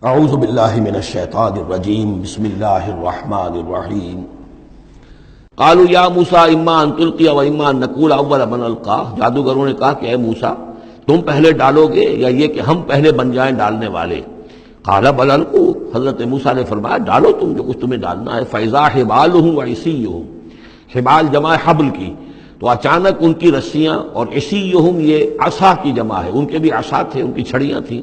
اعوذ باللہ من الشیطان الرجیم بسم اللہ الرحمن الرحیم قالوا یا موسیٰ اما ان تلقی و اما ان نکون اول من القا۔ جادوگروں نے کہا کہ اے موسیٰ تم پہلے ڈالو گے یا یہ کہ ہم پہلے بن جائیں ڈالنے والے؟ قال بل القوا، حضرت موسیٰ نے فرمایا ڈالو تم جو کچھ تمہیں ڈالنا ہے۔ فاذا حبالهم وعصیهم، حبال جمع حبل کی، تو اچانک ان کی رسیاں، اور عصیهم یہ عصا کی جمع ہے، ان کے بھی عصا تھے، ان کی چھڑیاں تھیں،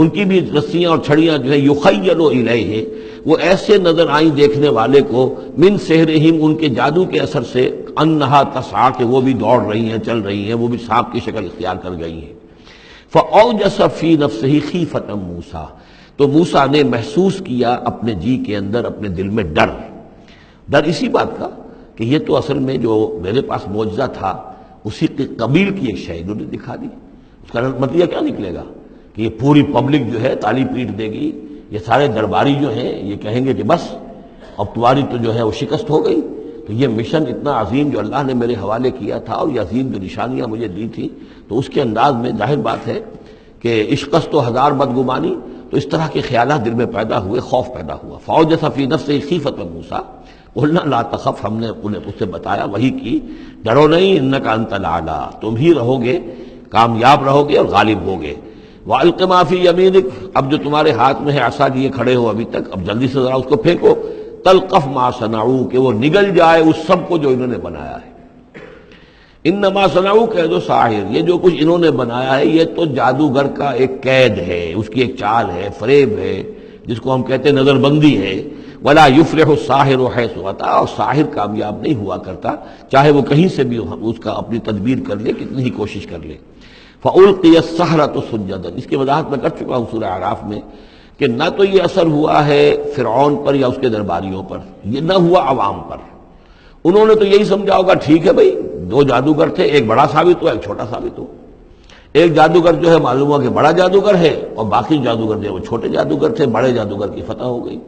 ان کی بھی رسیاں اور چھڑیاں جو ہے یخیل الیہ، وہ ایسے نظر آئیں دیکھنے والے کو، من سحرہم ان کے جادو کے اثر سے، انہا تسعی کہ وہ بھی دوڑ رہی ہیں، چل رہی ہیں، وہ بھی سانپ کی شکل اختیار کر گئی ہیں۔ فاوجس فی نفسہ خیفۃ موسیٰ، تو موسیٰ نے محسوس کیا اپنے جی کے اندر، اپنے دل میں ڈر اسی بات کا کہ یہ تو اصل میں جو میرے پاس معجزہ تھا اسی کے قبیل کی ایک شے انہوں نے دکھا دی۔ اس کا نتیجہ کیا نکلے گا کہ یہ پوری پبلک جو ہے تالی پیٹ دے گی، یہ سارے درباری جو ہیں یہ کہیں گے کہ بس اب تمہاری تو جو ہے وہ شکست ہو گئی۔ تو یہ مشن اتنا عظیم جو اللہ نے میرے حوالے کیا تھا، اور یہ عظیم جو نشانیاں مجھے دی تھی، تو اس کے انداز میں ظاہر بات ہے کہ عشقست و ہزار بدگمانی، تو اس طرح کے خیالات دل میں پیدا ہوئے، خوف پیدا ہوا۔ فاوجس فی نفسہ خیفۃ موسیٰ قلنا لا تخف، ہم نے انہیں اس سے بتایا، وہی کی، ڈرو نہیں، انک انت الاعلی، تم ہی رہو گے، کامیاب رہو گے اور غالب ہوگے۔ وَأَلْقِ مَا فِي يَمِينِكَ، اب جو تمہارے ہاتھ میں ہے عصا لیے کھڑے ہو ابھی تک، اب جلدی سے ذرا اس کو پھینکو، تلقف ما صنعوا، کہ وہ نگل جائے اس سب کو جو انہوں نے بنایا ہے۔ انما صنعوا کید ساحر، یہ جو کچھ انہوں نے بنایا ہے یہ تو جادوگر کا ایک قید ہے، اس کی ایک چال ہے، فریب ہے، جس کو ہم کہتے ہیں نظر بندی ہے۔ ولا یفلح الساحر حیث اتی، اور ساحر کامیاب نہیں ہوا کرتا چاہے وہ کہیں سے بھی اس کا اپنی تدبیر کر لے، کتنی ہی کوشش کر لے۔ فَأُلْقِيَ السَّحَرَةُ سُجَّدًا، اس کی وضاحت میں کر چکا ہوں سورہ اعراف میں کہ نہ تو یہ اثر ہوا ہے فرعون پر یا اس کے درباریوں پر، یہ نہ ہوا عوام پر۔ انہوں نے تو یہی سمجھا ہوگا ٹھیک ہے بھائی، دو جادوگر تھے، ایک بڑا ثابت ہوا، ایک چھوٹا ثابت ہوا۔ ایک جادوگر جو ہے معلوم ہوا کہ بڑا جادوگر ہے، اور باقی جادوگر جو ہے وہ چھوٹے جادوگر تھے، بڑے جادوگر کی فتح ہو گئی۔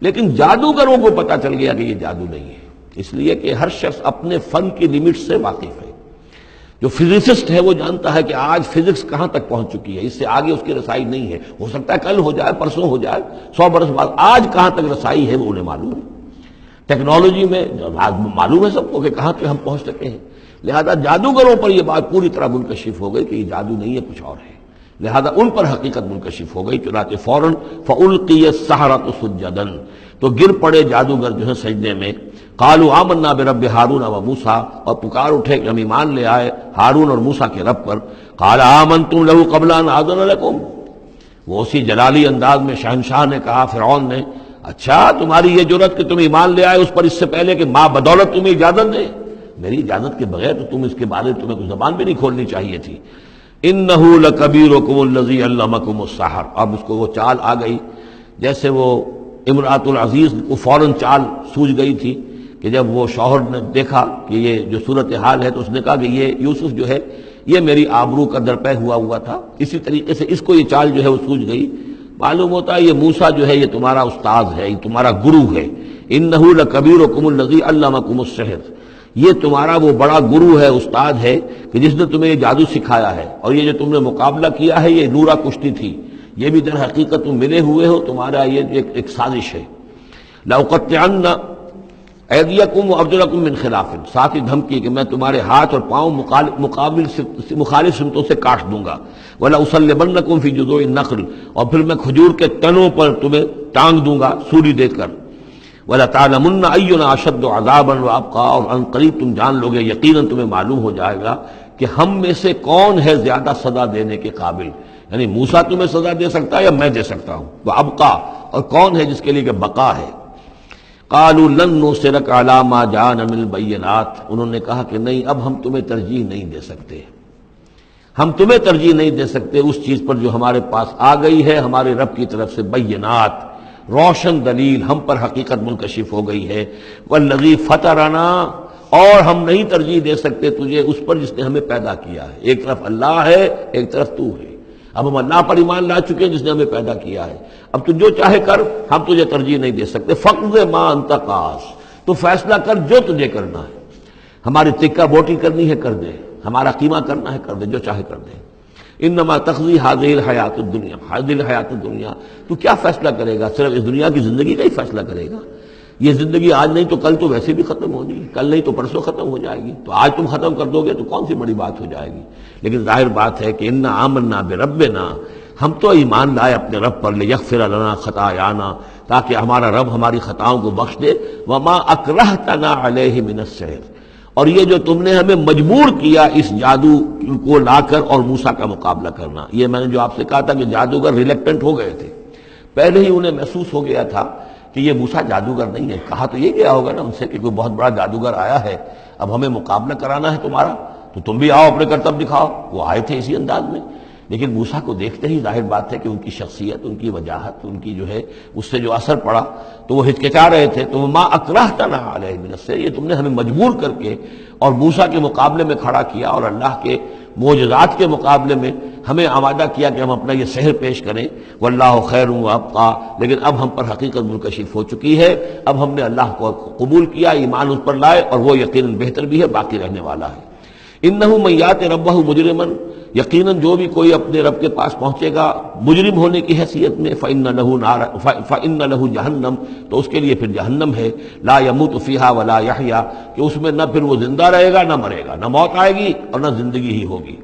لیکن جادوگروں کو پتہ چل گیا کہ یہ جادو نہیں ہے، اس لیے کہ ہر شخص اپنے فن کی لمٹ سے واقف ہے۔ جو فزسسٹ ہے وہ جانتا ہے کہ آج فزکس کہاں تک پہنچ چکی ہے، اس سے آگے اس کی رسائی نہیں ہے، ہو سکتا ہے کل ہو جائے، پرسوں ہو جائے، 100 برس بعد، آج کہاں تک رسائی ہے وہ انہیں معلوم ہے۔ ٹیکنالوجی میں معلوم ہے سب کو کہ کہاں تک ہم پہنچ سکے ہیں، لہذا جادوگروں پر یہ بات پوری طرح منکشف ہو گئی کہ یہ جادو نہیں ہے، کچھ اور ہے، لہذا ان پر حقیقت منکشف ہو گئی۔ چنانچہ فوراً فَأُلْقِيَ السَّحَرَةُ سُجَّدًا، تو گر پڑے جادوگر جو ہے سجدے میں۔ قالوا آمنا برب ہارون و موسیٰ، اور پکار اٹھے کہ ہم ایمان لے آئے ہارون اور موسیٰ کے رب پر۔ قال آمنتم له قبل ان آذن لكم، وہ اسی جلالی انداز میں شہنشاہ نے کہا، فرعون نے، اچھا تمہاری یہ جرت کہ تم ایمان لے آئے اس پر اس سے پہلے کہ ماں بدولت تمہیں اجازت دے؟ میری اجازت کے بغیر تو تم اس کے بارے تمہیں کوئی زبان بھی نہیں کھولنی چاہیے تھی۔ انہ لکبیرکم الذی علمکم السحر، اب اس کو وہ چال آ گئی جیسے وہ امرأۃ العزیز کو فوراً چال سوجھ گئی تھی کہ جب وہ شوہر نے دیکھا کہ یہ جو صورتحال ہے تو اس نے کہا کہ یہ یوسف جو ہے یہ میری آبرو کا درپے ہوا تھا، اسی طریقے سے اس کو یہ چال جو ہے وہ سوجھ گئی۔ معلوم ہوتا ہے یہ موسیٰ جو ہے یہ تمہارا استاد ہے، یہ تمہارا گرو ہے۔ انہ لکبیرکم الذی علمکم السحر، یہ تمہارا وہ بڑا گرو ہے، استاد ہے کہ جس نے تمہیں یہ جادو سکھایا ہے، اور یہ جو تم نے مقابلہ کیا ہے یہ نورا کشتی تھی، یہ بھی در حقیقت تم ملے ہوئے ہو، تمہارا یہ ایک سازش ہے۔ لأقطعن ایدیکم وارجلکم من خلاف، ساتھ ہی دھمکی کہ میں تمہارے ہاتھ اور پاؤں مخالف سمتوں سے کاٹ دوں گا۔ ولاصلبنکم فی جذوع النخل، اور پھر میں کھجور کے تنوں پر تمہیں ٹانگ دوں گا سولی دے کر۔ وَلَتَعْلَمُنَّ أَيُّنَا أَشَدُّ عَذَابًا وَأَبْقَىٰ، اور ان قریب تم جان لو گے، یقیناً تمہیں معلوم ہو جائے گا کہ ہم میں سے کون ہے زیادہ سزا دینے کے قابل، یعنی موسیٰ تمہیں سزا دے سکتا ہے یا میں دے سکتا ہوں، وَأَبْقَىٰ، اور کون ہے جس کے لیے کہ بقا ہے۔ قَالُوا لَن نُّؤْثِرَكَ عَلَىٰ مَا جَاءَنَا مِنَ الْبَيِّنَاتِ، انہوں نے کہا کہ نہیں، اب ہم تمہیں ترجیح نہیں دے سکتے، ہم تمہیں ترجیح نہیں دے سکتے اس چیز پر جو ہمارے پاس آ گئی ہے ہمارے رب کی طرف سے، بینات، روشن دلیل ہم پر حقیقت منکشف ہو گئی ہے۔ والذی فطرنا، اور ہم نہیں ترجیح دے سکتے تجھے اس پر جس نے ہمیں پیدا کیا ہے۔ ایک طرف اللہ ہے، ایک طرف تو ہے، اب ہم اللہ پر ایمان لا چکے جس نے ہمیں پیدا کیا ہے، اب تو جو چاہے کر، ہم تجھے ترجیح نہیں دے سکتے۔ فقض ما انت قاص، تو فیصلہ کر جو تجھے کرنا ہے، ہماری تکہ بوٹی کرنی ہے کر دے، ہمارا قیمہ کرنا ہے کر دے، جو چاہے کر دے۔ انما تقضی هذه الحیات الدنیا، هذه الحیات الدنیا، تو کیا فیصلہ کرے گا؟ صرف اس دنیا کی زندگی کا ہی فیصلہ کرے گا؟ یہ زندگی آج نہیں تو کل تو ویسے بھی ختم ہونی ہے، کل نہیں تو پرسوں ختم ہو جائے گی، تو آج تم ختم کر دو گے تو کون سی بڑی بات ہو جائے گی؟ لیکن ظاہر بات ہے کہ انا آمنا بربنا، ہم تو ایمان لائے اپنے رب پر، لیغفر لنا خطایانا، تاکہ ہمارا رب ہماری خطاؤں کو بخش دے، وما اکرہتنا علیہ من السحر، اور یہ جو تم نے ہمیں مجبور کیا اس جادو کو لا کر اور موسیٰ کا مقابلہ کرنا۔ یہ میں نے جو آپ سے کہا تھا کہ جادوگر ریلیکٹنٹ ہو گئے تھے، پہلے ہی انہیں محسوس ہو گیا تھا کہ یہ موسیٰ جادوگر نہیں ہے۔ کہا تو یہ گیا ہوگا نا ان سے کہ کوئی بہت بڑا جادوگر آیا ہے، اب ہمیں مقابلہ کرانا ہے تمہارا، تو تم بھی آؤ اپنے کرتب دکھاؤ۔ وہ آئے تھے اسی انداز میں، لیکن موسیٰ کو دیکھتے ہی ظاہر بات ہے کہ ان کی شخصیت، ان کی وجاہت، ان کی جو ہے اس سے جو اثر پڑا تو وہ ہچکچا رہے تھے۔ تو ما اکرہتنا علیہ من السحر، یہ تم نے ہمیں مجبور کر کے اور موسیٰ کے مقابلے میں کھڑا کیا اور اللہ کے معجزات کے مقابلے میں ہمیں آمادہ کیا کہ ہم اپنا یہ سحر پیش کریں۔ واللہ خیر وابقیٰ، لیکن اب ہم پر حقیقت منکشف ہو چکی ہے، اب ہم نے اللہ کو قبول کیا، ایمان اس پر لائے، اور وہ یقیناً بہتر بھی ہے، باقی رہنے والا ہے۔ انہ من یات ربہ مجرما، یقیناً جو بھی کوئی اپنے رب کے پاس پہنچے گا مجرم ہونے کی حیثیت میں، فإن لہ جہنم، تو اس کے لیے پھر جہنم ہے، لا یموت فیہا ولا یحیا، کہ اس میں نہ پھر وہ زندہ رہے گا نہ مرے گا، نہ موت آئے گی اور نہ زندگی ہی ہوگی۔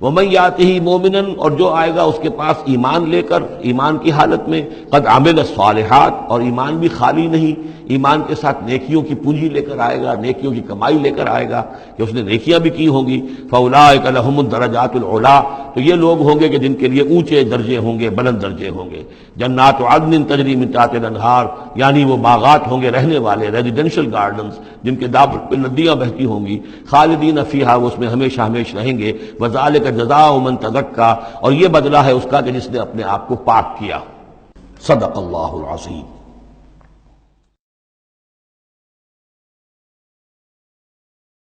ومن یاتہ مومنا، اور جو آئے گا اس کے پاس ایمان لے کر، ایمان کی حالت میں، قد عمل الصالحات، اور ایمان بھی خالی نہیں، ایمان کے ساتھ نیکیوں کی پونجی لے کر آئے گا، نیکیوں کی کمائی لے کر آئے گا کہ اس نے نیکیاں بھی کی ہوں گی۔ فاولئک لہم الدرجات العلی، تو یہ لوگ ہوں گے کہ جن کے لیے اونچے درجے ہوں گے، بلند درجے ہوں گے۔ جنات عدن تجری من تحتها الانہار، یعنی وہ باغات ہوں گے رہنے والے، ریزیڈینشل گارڈنز جن کے دامن پہ ندیاں بہتی ہوں گی، خالدین فیہا، وہ اس میں ہمیشہ ہمیشہ رہیں گے۔ وذالک جزاء من تزکیٰ، اور یہ بدلہ ہے اس کا کہ جس نے اپنے آپ کو پاک کیا۔ صدق اللہ العظیم۔